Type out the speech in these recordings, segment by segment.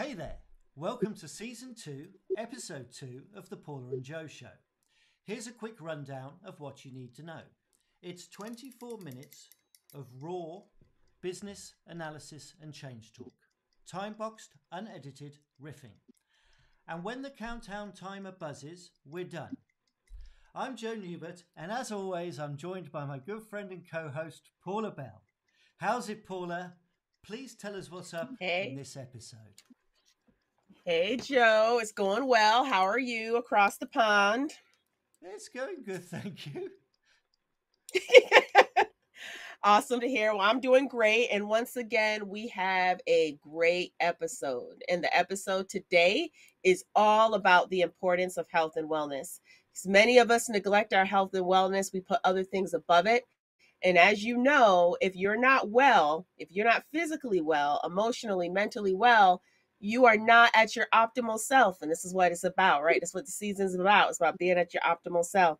Hey there, welcome to Season 2, Episode 2 of The Paula and Joe Show. Here's a quick rundown of what you need to know. It's 24 minutes of raw business analysis and change talk, time-boxed, unedited riffing. And when the countdown timer buzzes, we're done. I'm Joe Newbert, and as always, I'm joined by my good friend and co-host, Paula Bell. How's it, Paula? Please tell us what's up in this episode. Hey, Joe. It's going well. How are you across the pond? It's going good, thank you. Awesome to hear. Well, I'm doing great. And once again, we have a great episode. And the episode today is all about the importance of health and wellness. Because many of us neglect our health and wellness. We put other things above it. And as you know, if you're not well, if you're not physically well, emotionally, mentally well, you are not at your optimal self. And this is what it's about, right? That's what the season's about. It's about being at your optimal self.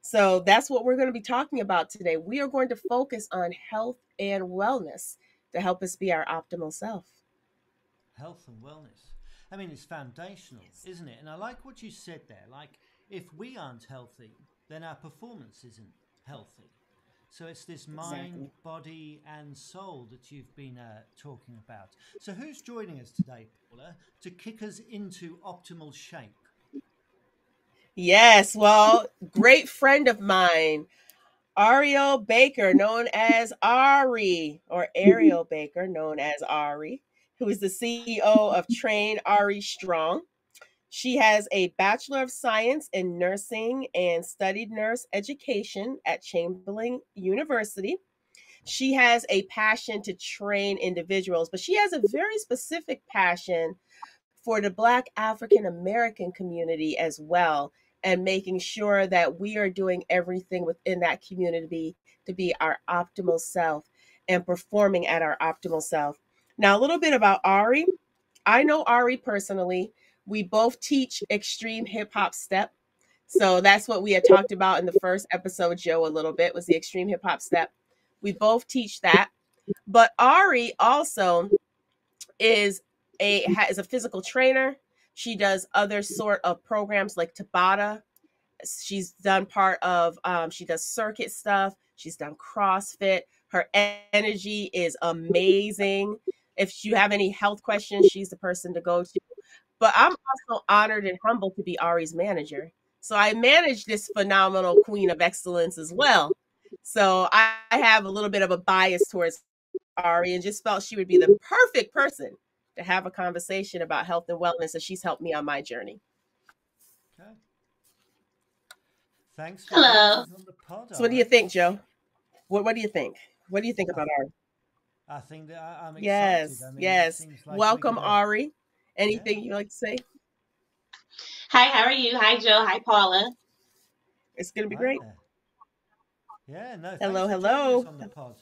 So that's what we're going to be talking about today. We are going to focus on health and wellness to help us be our optimal self. Health and wellness. I mean, it's foundational, isn't it? And I like what you said there. Like, if we aren't healthy, then our performance isn't healthy. So it's this mind, body, and soul that you've been talking about. So who's joining us today, Paula, to kick us into optimal shape? Yes, well, great friend of mine, Ariel Baker, known as Ari, or Ariel Baker, known as Ari, who is the CEO of Train Ari Strong. She has a Bachelor of Science in Nursing and studied nurse education at Chamberlain University. She has a passion to train individuals, but she has a very specific passion for the Black African American community as well, and making sure that we are doing everything within that community to be our optimal self and performing at our optimal self. Now, a little bit about Ari. I know Ari personally. We both teach extreme hip hop step. So that's what we had talked about in the first episode, Joe, a little bit, was the extreme hip hop step. We both teach that. But Ari also is a physical trainer. She does other sort of programs like Tabata. She's done part of, she does circuit stuff. She's done CrossFit. Her energy is amazing. If you have any health questions, she's the person to go to. But I'm also honored and humbled to be Ari's manager. So I manage this phenomenal queen of excellence as well. So I have a little bit of a bias towards Ari and just felt she would be the perfect person to have a conversation about health and wellness, and she's helped me on my journey. Okay. Thanks. Hello. On the pod, so what do you think, Joe? What do you think? What do you think about Ari? I think that I'm excited. Yes, I mean, yes. like welcome, Ari. Anything you'd like to say? Hi, how are you? Hi, Joe. Hi, Paula. It's going to be great. Yeah, no, hello. On the pod.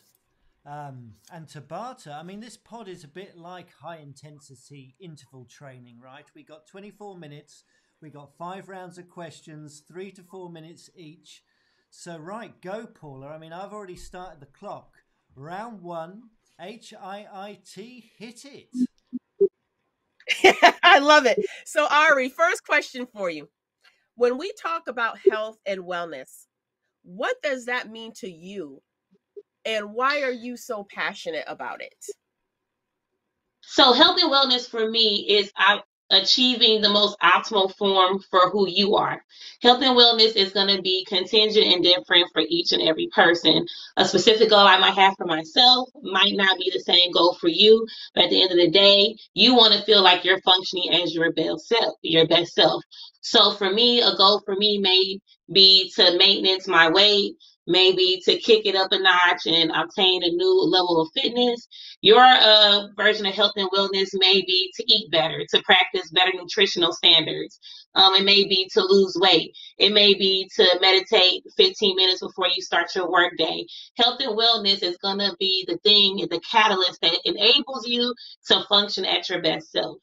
And Tabata, I mean, this pod is a bit like high intensity interval training, right? We got 24 minutes. We got 5 rounds of questions, 3 to 4 minutes each. So, right, go, Paula. I mean, I've already started the clock. Round 1, HIIT, hit it. I love it. So, Ari, first question for you. When we talk about health and wellness, what does that mean to you? And why are you so passionate about it? So health and wellness for me is achieving the most optimal form for who you are. Health and wellness is going to be contingent and different for each and every person. A specific goal I might have for myself might not be the same goal for you, but at the end of the day, you want to feel like you're functioning as your best self. So for me, a goal for me may be to maintenance my weight, maybe to kick it up a notch and obtain a new level of fitness. Your version of health and wellness may be to eat better, to practice better nutritional standards. It may be to lose weight. It may be to meditate 15 minutes before you start your workday. Health and wellness is going to be the catalyst that enables you to function at your best self.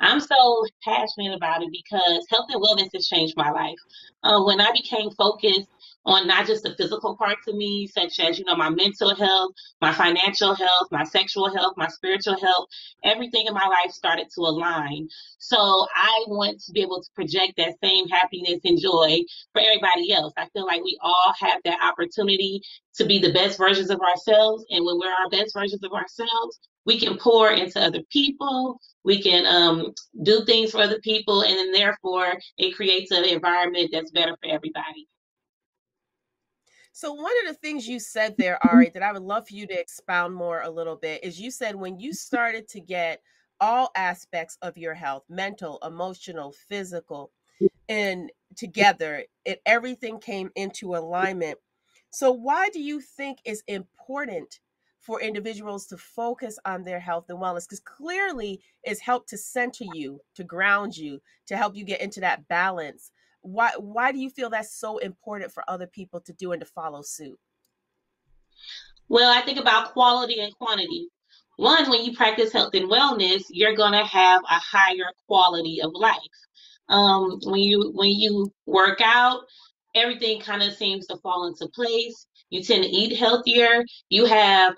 I'm so passionate about it because health and wellness has changed my life. When I became focused on not just the physical parts of me, such as, my mental health, my financial health, my sexual health, my spiritual health, everything in my life started to align. So I want to be able to project that same happiness and joy for everybody else. I feel like we all have that opportunity to be the best versions of ourselves. And when we're our best versions of ourselves, we can pour into other people. We can do things for other people, and then therefore it creates an environment that's better for everybody. So one of the things you said there, Ari, that I would love for you to expound more a little bit is you said when you started to get all aspects of your health, mental, emotional, physical, and together, everything came into alignment. So why do you think it's important for individuals to focus on their health and wellness? Because clearly it's helped to center you, to ground you, to help you get into that balance. Why do you feel that's so important for other people to do and to follow suit? Well, I think about quality and quantity. One, when you practice health and wellness, you're going to have a higher quality of life. When you work out, everything kind of seems to fall into place. You tend to eat healthier. You have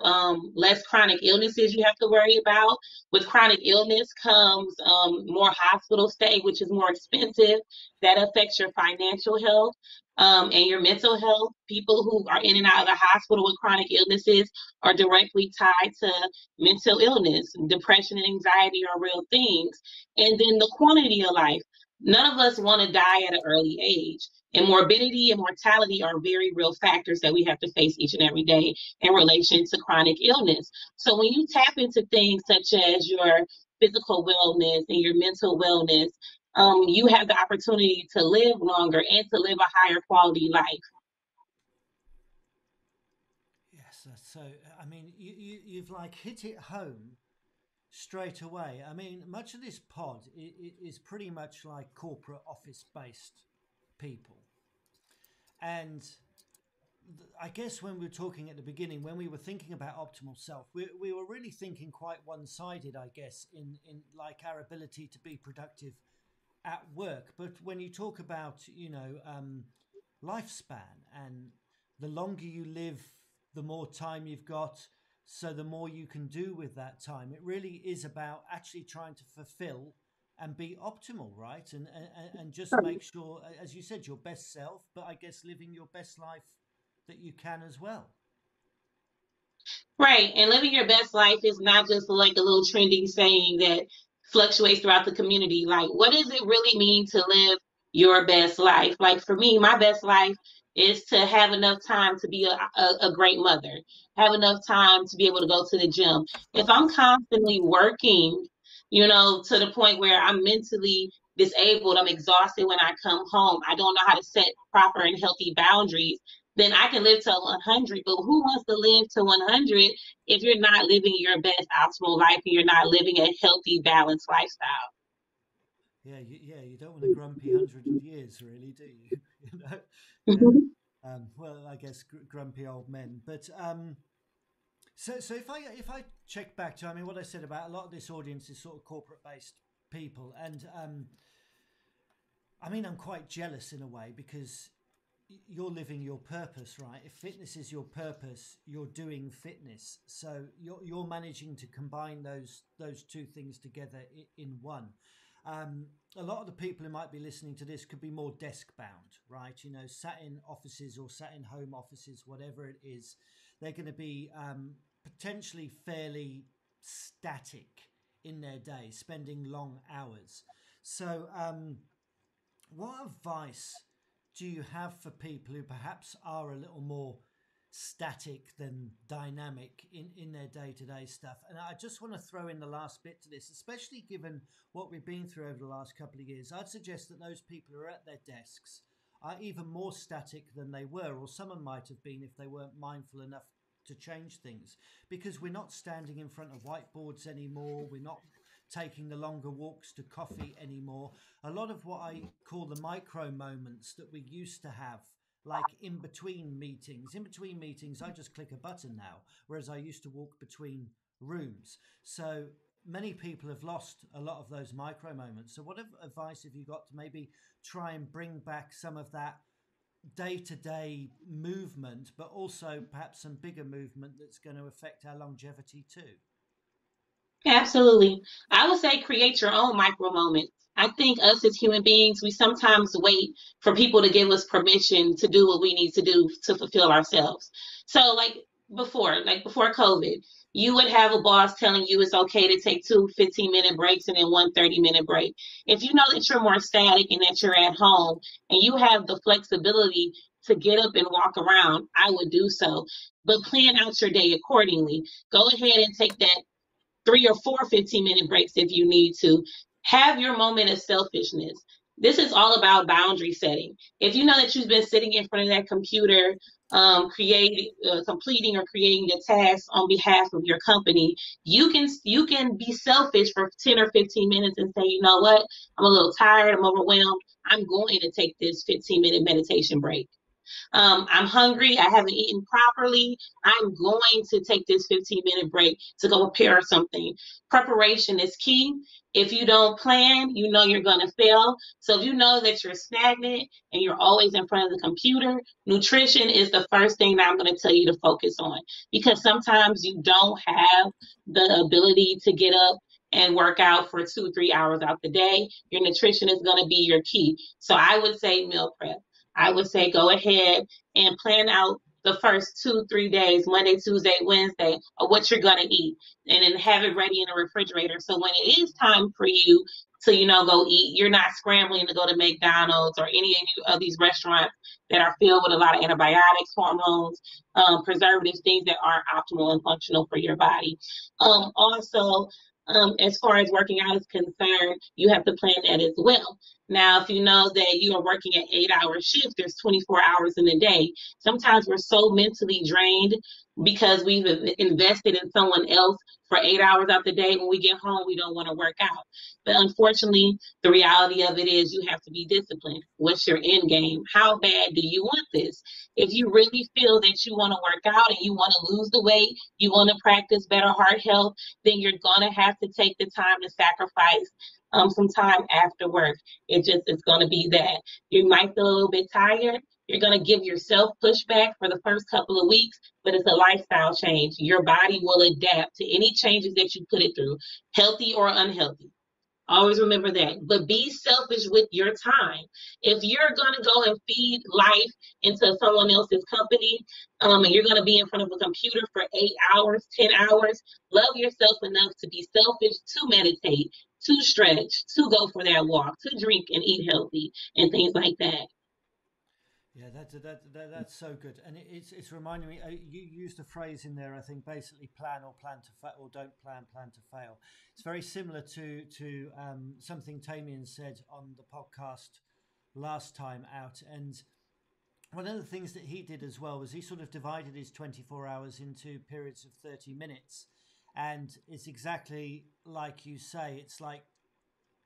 less chronic illnesses you have to worry about. With chronic illness comes more hospital stay, which is more expensive. That affects your financial health and your mental health. People who are in and out of the hospital with chronic illnesses are directly tied to mental illness. Depression and anxiety are real things. And then the quantity of life. None of us want to die at an early age. And morbidity and mortality are very real factors that we have to face each and every day in relation to chronic illness. So when you tap into things such as your physical wellness and your mental wellness, you have the opportunity to live longer and to live a higher quality life. Yes, so I mean, you've like hit it home straight away. I mean, much of this pod is pretty much like corporate office based people. And I guess when we were talking at the beginning, when we were thinking about optimal self, we were really thinking quite one sided, I guess, in like our ability to be productive at work. But when you talk about, lifespan and the longer you live, the more time you've got, so the more you can do with that time. It really is about actually trying to fulfill and be optimal, right? And just make sure, as you said, your best self, but I guess living your best life that you can as well. Right. And living your best life is not just like a little trending saying that fluctuates throughout the community. Like, what does it really mean to live your best life? Like, for me, my best life is to have enough time to be a great mother, have enough time to be able to go to the gym. If I'm constantly working, to the point where I'm mentally disabled, I'm exhausted when I come home, I don't know how to set proper and healthy boundaries, then I can live to 100. But who wants to live to 100 if you're not living your best optimal life and you're not living a healthy, balanced lifestyle? Yeah, you don't want a grumpy 100 years, really, do you? you know, yeah. Mhm. Well, I guess grumpy old men. But so if I check back to, I mean, what I said about a lot of this audience is sort of corporate based people, and I mean, I'm quite jealous in a way because you're living your purpose, right? If fitness is your purpose, you're doing fitness. So you're managing to combine those two things together in one. A lot of the people who might be listening to this could be more desk bound, right? Sat in offices or sat in home offices, whatever it is. They're going to be potentially fairly static in their day, spending long hours. So, what advice do you have for people who perhaps are a little more static than dynamic in their day-to-day stuff? And I just want to throw in the last bit to this, especially given what we've been through over the last couple of years. I'd suggest that those people who are at their desks are even more static than they were, or someone might have been if they weren't mindful enough to change things, because we're not standing in front of whiteboards anymore. We're not taking the longer walks to coffee anymore. A lot of what I call the micro moments that we used to have, like in between meetings, I just click a button now, whereas I used to walk between rooms. So many people have lost a lot of those micro moments. So, what advice have you got to maybe try and bring back some of that day to day movement, but also perhaps some bigger movement that's going to affect our longevity too? Absolutely. I would say create your own micro moments. I think us as human beings, we sometimes wait for people to give us permission to do what we need to do to fulfill ourselves. So like before COVID, you would have a boss telling you it's okay to take two 15-minute breaks and then one 30-minute break. If you know that you're more static and that you're at home and you have the flexibility to get up and walk around, I would do so. But plan out your day accordingly. Go ahead and take that 3 or 4 15-minute breaks if you need to. Have your moment of selfishness. This is all about boundary setting. If you know that you've been sitting in front of that computer, completing or creating a task on behalf of your company, you can be selfish for 10 or 15 minutes and say, you know what, I'm a little tired, I'm overwhelmed. I'm going to take this 15-minute meditation break. I'm hungry. I haven't eaten properly. I'm going to take this 15-minute break to go prepare something. Preparation is key. If you don't plan, you know you're going to fail. So if you know that you're stagnant and you're always in front of the computer, nutrition is the first thing that I'm going to tell you to focus on, because sometimes you don't have the ability to get up and work out for 2 or 3 hours out the day. Your nutrition is going to be your key. So I would say meal prep. I would say go ahead and plan out the first 2, 3 days, Monday, Tuesday, Wednesday, of what you're going to eat, and then have it ready in the refrigerator. So when it is time for you to, go eat, you're not scrambling to go to McDonald's or any of these restaurants that are filled with a lot of antibiotics, hormones, preservatives, things that aren't optimal and functional for your body. Also, as far as working out is concerned, you have to plan that as well. Now, if you know that you are working an 8-hour shift, there's 24 hours in a day. Sometimes we're so mentally drained because we've invested in someone else for 8 hours out the day. When we get home, we don't want to work out. But unfortunately, the reality of it is you have to be disciplined. What's your end game? How bad do you want this? If you really feel that you want to work out and you want to lose the weight, you want to practice better heart health, then you're going to have to take the time to sacrifice some time after work. It's going to be that. You might feel a little bit tired. You're going to give yourself pushback for the first couple of weeks, but it's a lifestyle change. Your body will adapt to any changes that you put it through, healthy or unhealthy. Always remember that. But be selfish with your time. If you're going to go and feed life into someone else's company, and you're going to be in front of a computer for 8 hours, 10 hours, love yourself enough to be selfish, to meditate, to stretch, to go for that walk, to drink and eat healthy, and things like that. Yeah, that's so good, and it's reminding me. You used a phrase in there. I think basically plan or plan to fail, or don't plan, plan to fail. It's very similar to something Tamian said on the podcast last time out, and one of the things that he did as well was he sort of divided his 24 hours into periods of 30 minutes, and it's exactly like you say. It's like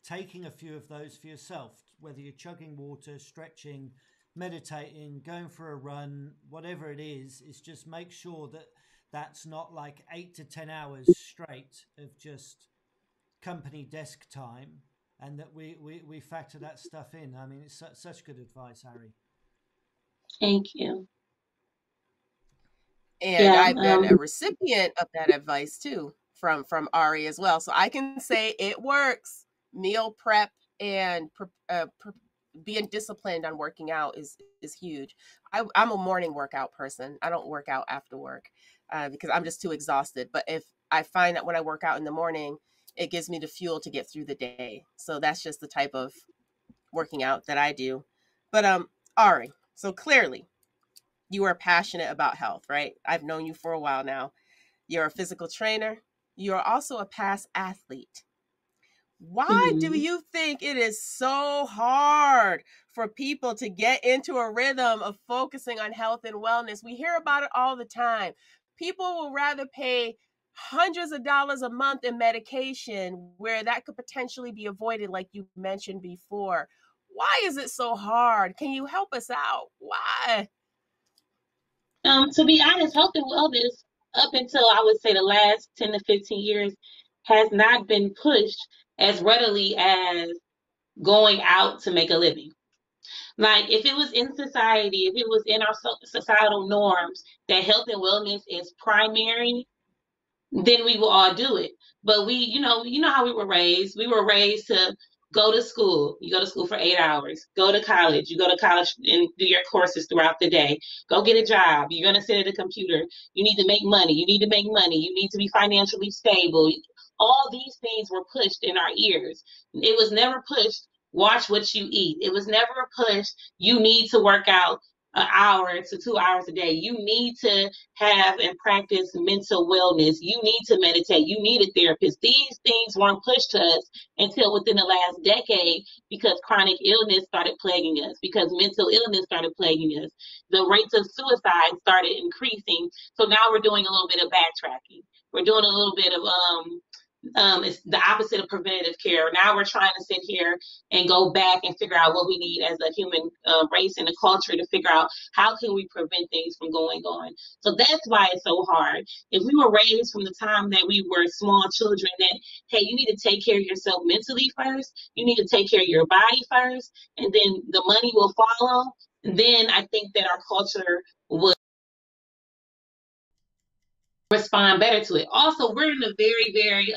taking a few of those for yourself, whether you're chugging water, stretching, meditating, going for a run, whatever it is just make sure that that's not like 8 to 10 hours straight of just company desk time, and that we factor that stuff in. I mean, it's such good advice, Ari. Thank you. And Yeah. I've been a recipient of that advice too from Ari as well. So I can say it works. Meal prep and being disciplined on working out is huge. I'm a morning workout person. I don't work out after work because I'm just too exhausted. But if I find that when I work out in the morning, it gives me the fuel to get through the day. So that's just the type of working out that I do. But Ari, so clearly you are passionate about health, right? I've known you for a while now. You're a physical trainer. You're also a past athlete. Why do you think it is so hard for people to get into a rhythm of focusing on health and wellness? We hear about it all the time. People will rather pay hundreds of dollars a month in medication where that could potentially be avoided, like you mentioned before. Why is it so hard? Can you help us out? Why? To be honest, health and wellness, up until I would say the last 10 to 15 years, has not been pushed as readily as going out to make a living. Like if it was in society, if it was in our societal norms that health and wellness is primary, then we will all do it. But we, you know how we were raised. We were raised to go to school. You go to school for 8 hours. Go to college. You go to college and do your courses throughout the day. Go get a job. You're going to sit at a computer. You need to make money. You need to make money. You need to be financially stable. All these things were pushed in our ears. It was never pushed, watch what you eat. It was never pushed, you need to work out an hour to 2 hours a day. You need to have and practice mental wellness. You need to meditate. You need a therapist. These things weren't pushed to us until within the last decade, because chronic illness started plaguing us, because mental illness started plaguing us. The rates of suicide started increasing. So now we're doing a little bit of backtracking. We're doing a little bit of it's the opposite of preventative care. Now we're trying to sit here and go back and figure out what we need as a human race and a culture to figure out how can we prevent things from going on. So that's why it's so hard. If we were raised from the time that we were small children that, hey, you need to take care of yourself mentally first, you need to take care of your body first, and then the money will follow, then I think that our culture would respond better to it. Also, we're in a very, very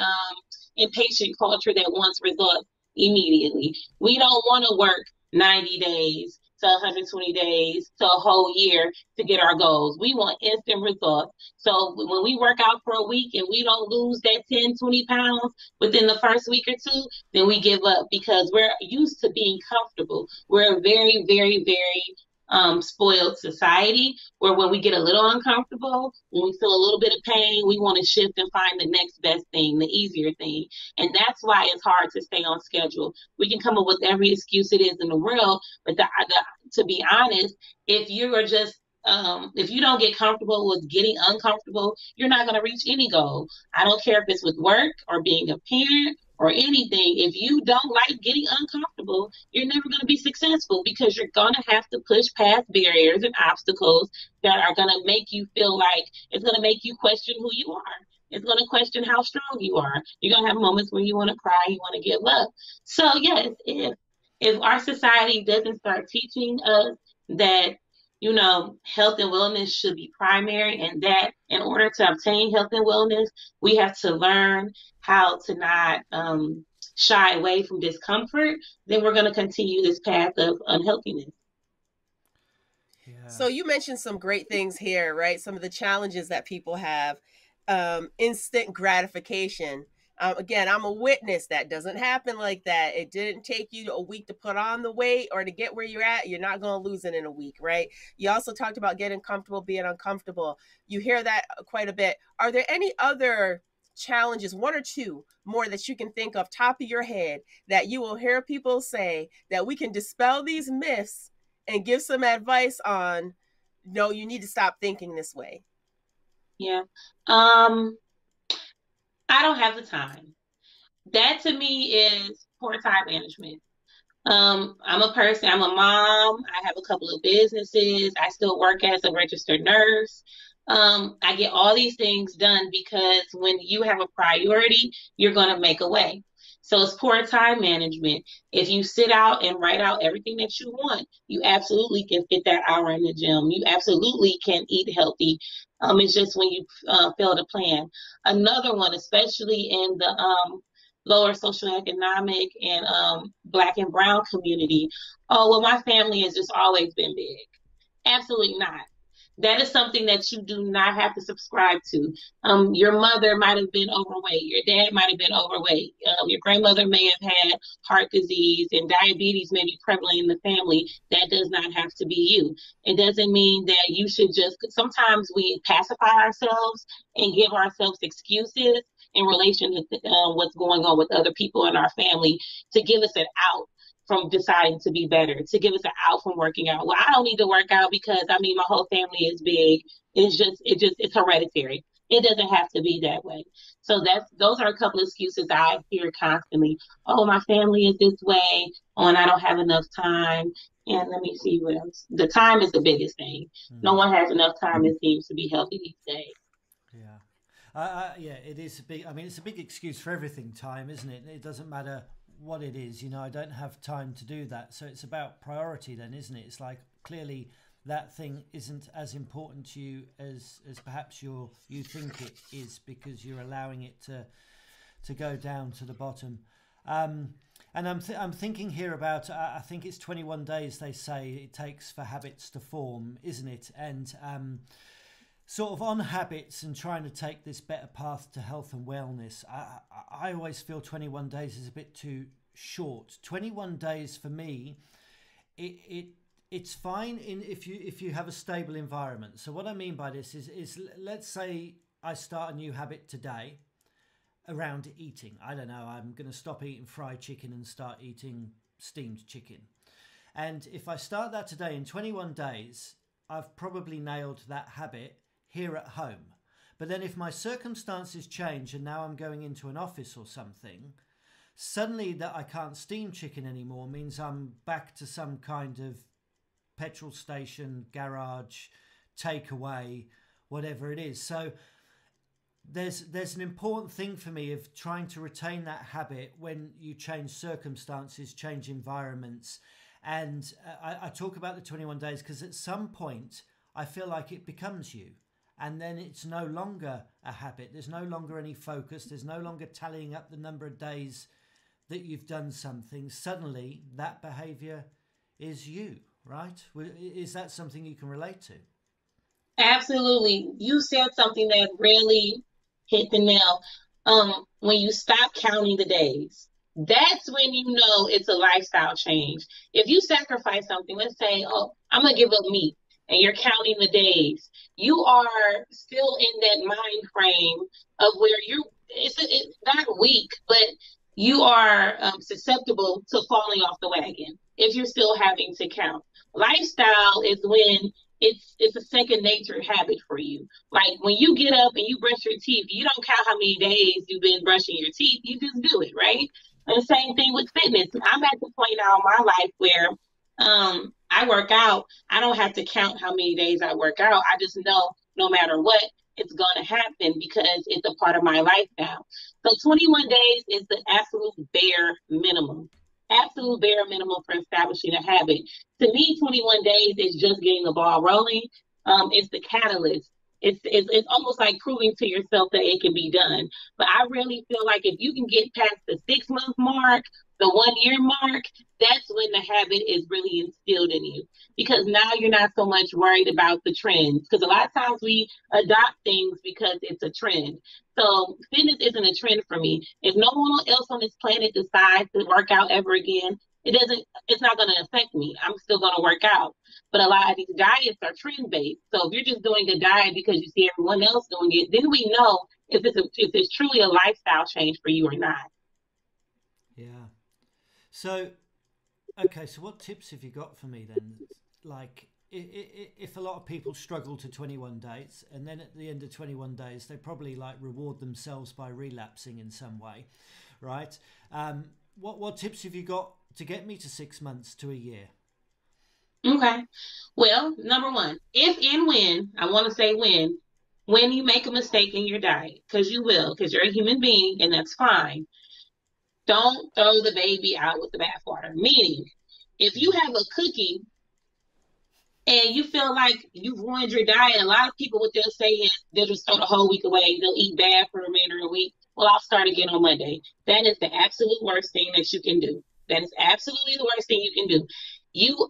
impatient culture that wants results immediately. We don't want to work 90 days to 120 days to a whole year to get our goals. We want instant results. So when we work out for a week and we don't lose that 10, 20 pounds within the first week or two, then we give up, because we're used to being comfortable. We're a very, very, very spoiled society, where when we get a little uncomfortable, when we feel a little bit of pain, we want to shift and find the next best thing, the easier thing. And that's why it's hard to stay on schedule. We can come up with every excuse it is in the world, but to be honest, if you are just if you don't get comfortable with getting uncomfortable, you're not going to reach any goal. I don't care if it's with work or being a parent or anything. If you don't like getting uncomfortable, you're never going to be successful, because you're going to have to push past barriers and obstacles that are going to make you feel like it's going to make you question who you are. It's going to question how strong you are. You're going to have moments where you want to cry, you want to give up. So yes, if our society doesn't start teaching us that, health and wellness should be primary, and that in order to obtain health and wellness, we have to learn how to not shy away from discomfort, then we're going to continue this path of unhealthiness. Yeah. So you mentioned some great things here, right? Some of the challenges that people have, instant gratification. Again, I'm a witness. That doesn't happen like that. It didn't take you a week to put on the weight or to get where you're at. You're not going to lose it in a week, right? You also talked about getting comfortable, being uncomfortable. You hear that quite a bit. Are there any other challenges, one or two more that you can think of top of your head, that you will hear people say that we can dispel these myths and give some advice on, no, you need to stop thinking this way? Yeah. I don't have the time. That to me is poor time management. I'm a mom. I have a couple of businesses. I still work as a registered nurse. I get all these things done because when you have a priority, you're going to make a way. So it's poor time management. If you sit out and write out everything that you want, you absolutely can fit that hour in the gym. You absolutely can eat healthy. It's just when you fail to plan. Another one, especially in the lower socioeconomic and Black and brown community. Oh, well, my family has just always been big. Absolutely not. That is something that you do not have to subscribe to. Your mother might have been overweight. Your dad might have been overweight. Your grandmother may have had heart disease, and diabetes may be prevalent in the family. That does not have to be you. It doesn't mean that you should just, sometimes we pacify ourselves and give ourselves excuses in relation to what's going on with other people in our family to give us an out from deciding to be better, to give us an out from working out. Well, I don't need to work out because my whole family is big. It's hereditary. It doesn't have to be that way. So those are a couple of excuses I hear constantly. Oh, my family is this way. Oh, and I don't have enough time. And let me see what else. The time is the biggest thing. Mm-hmm. No one has enough time, it seems, to be healthy these days. Yeah. Yeah, it is a big. I mean, it's a big excuse for everything. Time, isn't it? It doesn't matter what it is. You know, I don't have time to do that. So it's about priority, then, isn't it? It's like clearly that thing isn't as important to you as perhaps you think it is, because you're allowing it to go down to the bottom. And I'm thinking here about, I think it's 21 days they say it takes for habits to form, isn't it? And sort of on habits and trying to take this better path to health and wellness, I always feel 21 days is a bit too short. 21 days for me, it's fine if you have a stable environment. So what I mean by this is let's say I start a new habit today around eating. I don't know, I'm going to stop eating fried chicken and start eating steamed chicken. And if I start that today, in 21 days, I've probably nailed that habit here at home. But then if my circumstances change and now I'm going into an office or something, suddenly that I can't steam chicken anymore means I'm back to some kind of petrol station, garage, takeaway, whatever it is. So there's an important thing for me of trying to retain that habit when you change circumstances, change environments. And I talk about the 21 days because at some point I feel like it becomes you. And then it's no longer a habit. There's no longer any focus. There's no longer tallying up the number of days that you've done something. Suddenly that behavior is you, right? Is that something you can relate to? Absolutely. You said something that really hit the nail. When you stop counting the days, that's when you know it's a lifestyle change. If you sacrifice something, let's say, oh, I'm going to give up meat, and you're counting the days, you are still in that mind frame of where it's not weak, but you are susceptible to falling off the wagon if you're still having to count. Lifestyle is when it's a second nature habit for you. Like when you get up and you brush your teeth, you don't count how many days you've been brushing your teeth. You just do it, right? And the same thing with fitness. I'm at the point now in my life where I work out. I don't have to count how many days I work out. I just know no matter what, it's going to happen because it's a part of my life now. So 21 days is the absolute bare minimum. Absolute bare minimum for establishing a habit. To me, 21 days is just getting the ball rolling. It's the catalyst. It's almost like proving to yourself that it can be done. But I really feel like if you can get past the 6-month mark, the 1-year mark, that's when the habit is really instilled in you. Because now you're not so much worried about the trends. Because a lot of times we adopt things because it's a trend. So fitness isn't a trend for me. If no one else on this planet decides to work out ever again, it's not going to affect me. I'm still going to work out. But a lot of these diets are trend based. So if you're just doing a diet because you see everyone else doing it, then we know if it's truly a lifestyle change for you or not. Yeah. So, okay. So what tips have you got for me then? Like if a lot of people struggle to 21 days and then at the end of 21 days, they probably like reward themselves by relapsing in some way, right? What tips have you got to get me to 6 months to a year? Okay. Well, number one, if and when, I want to say when you make a mistake in your diet, because you will, because you're a human being and that's fine, don't throw the baby out with the bathwater. Meaning, if you have a cookie and you feel like you've ruined your diet, a lot of people, what they'll say is they'll just throw the whole week away. They'll eat bad for the remainder of the week. Well, I'll start again on Monday. That is the absolute worst thing that you can do. That is absolutely the worst thing you can do.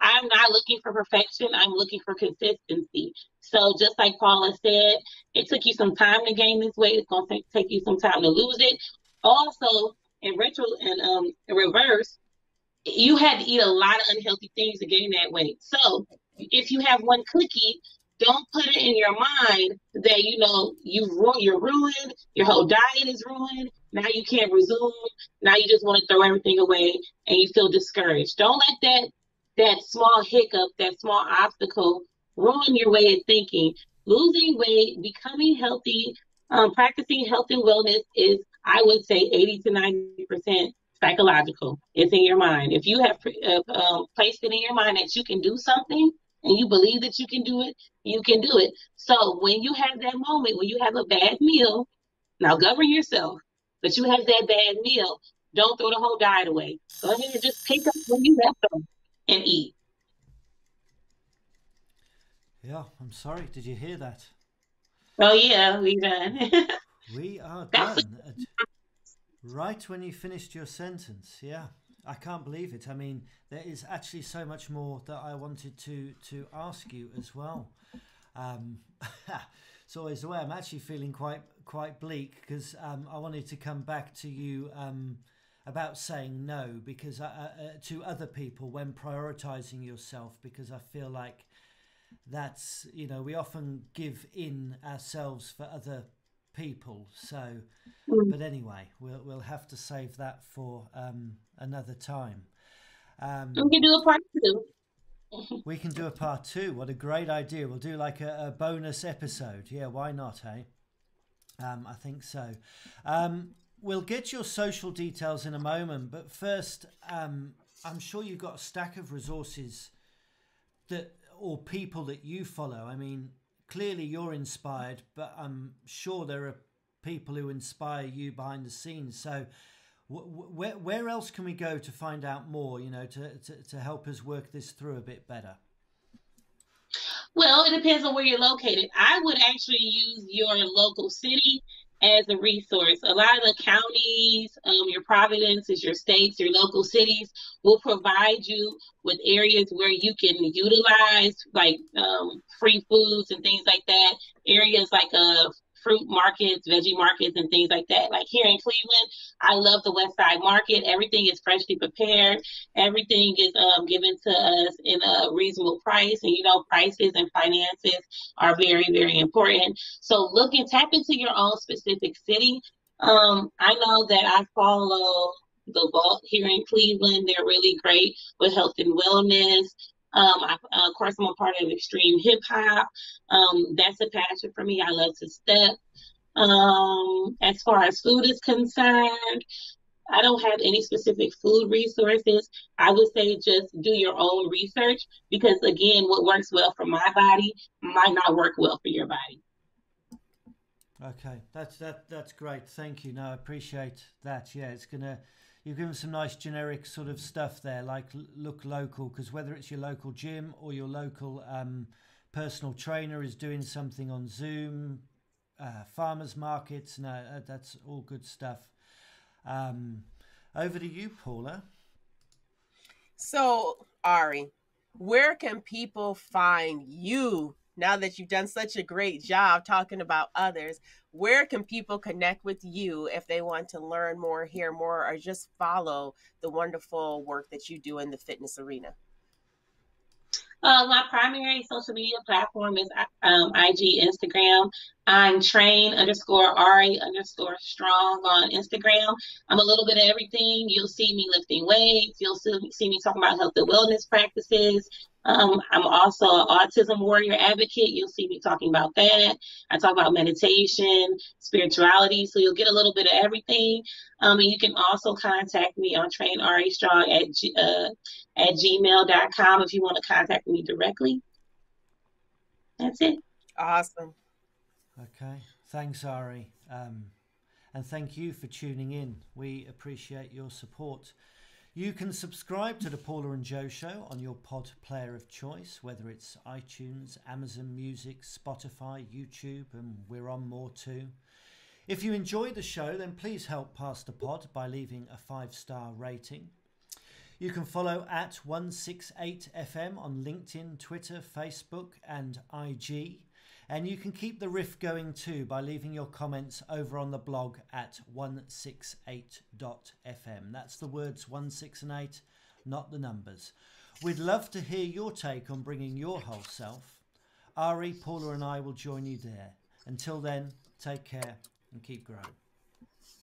I'm not looking for perfection. I'm looking for consistency. So just like Paula said, it took you some time to gain this weight. It's going to take you some time to lose it. Also, in reverse, you had to eat a lot of unhealthy things to gain that weight. So if you have one cookie, don't put it in your mind that, you're ruined. Your whole diet is ruined. Now you can't resume. Now you just want to throw everything away and you feel discouraged. Don't let that small hiccup, that small obstacle ruin your way of thinking. Losing weight, becoming healthy, practicing health and wellness is, I would say, 80 to 90% psychological. It's in your mind. If you have placed it in your mind that you can do something and you believe that you can do it, you can do it. So when you have that moment, when you have a bad meal Now govern yourself. But you have that bad meal. Don't throw the whole diet away. Go ahead and just pick up when you left them and eat. Yeah, I'm sorry. Did you hear that? Oh yeah, we done. We are That's done. Right when you finished your sentence. Yeah, I can't believe it. I mean, there is actually so much more that I wanted to ask you as well. Um, it's always the way. I'm actually feeling quite bleak because I wanted to come back to you about saying no because to other people when prioritizing yourself because I feel like that's we often give in ourselves for other people. So, but anyway, we'll have to save that for another time. we can do a part two. We can do a part two. What a great idea! We'll do like a bonus episode. Yeah, why not? Hey, I think so. We'll get your social details in a moment, but first, I'm sure you've got a stack of resources that or people that you follow. I mean, clearly you're inspired, but I'm sure there are people who inspire you behind the scenes. So where else can we go to find out more, to help us work this through a bit better? Well, it depends on where you're located. I would actually use your local city as a resource. A lot of the counties, your provinces, your states, your local cities will provide you with areas where you can utilize like free foods and things like that. Areas like fruit markets, veggie markets, and things like that. Like here in Cleveland, I love the West Side Market. Everything is freshly prepared. Everything is given to us in a reasonable price. And prices and finances are very, very important. So look and tap into your own specific city. I know that I follow the Vault here in Cleveland. They're really great with health and wellness. Of course, I'm a part of extreme hip hop. That's a passion for me. I love to step. As far as food is concerned, I don't have any specific food resources. I would say just do your own research because again, what works well for my body might not work well for your body. Okay, that's great. Thank you. No, I appreciate that. Yeah, you've given some nice generic sort of stuff there, like look local, because whether it's your local gym or your local personal trainer is doing something on Zoom, farmers markets, no, that's all good stuff. Over to you, Paula. So, Ari, where can people find you now that you've done such a great job talking about others? Where can people connect with you if they want to learn more, hear more, or just follow the wonderful work that you do in the fitness arena? My primary social media platform is IG, Instagram. I'm train_Ari_strong on Instagram. I'm a little bit of everything. You'll see me lifting weights. You'll see me talking about health and wellness practices. I'm also an autism warrior advocate. You'll see me talking about that. I talk about meditation, spirituality. So you'll get a little bit of everything. And you can also contact me on trainaristrong at gmail.com if you want to contact me directly. That's it. Awesome. Okay. Thanks, Ari. And thank you for tuning in. We appreciate your support. You can subscribe to the Paula and Joe Show on your pod player of choice, whether it's iTunes, Amazon Music, Spotify, YouTube, and we're on more too. If you enjoy the show, then please help pass the pod by leaving a 5-star rating. You can follow at 168FM on LinkedIn, Twitter, Facebook, and IG. And you can keep the riff going too by leaving your comments over on the blog at 168.fm. That's the words 16 and 8, not the numbers. We'd love to hear your take on bringing your whole self. Ari, Paula and I will join you there. Until then, take care and keep growing.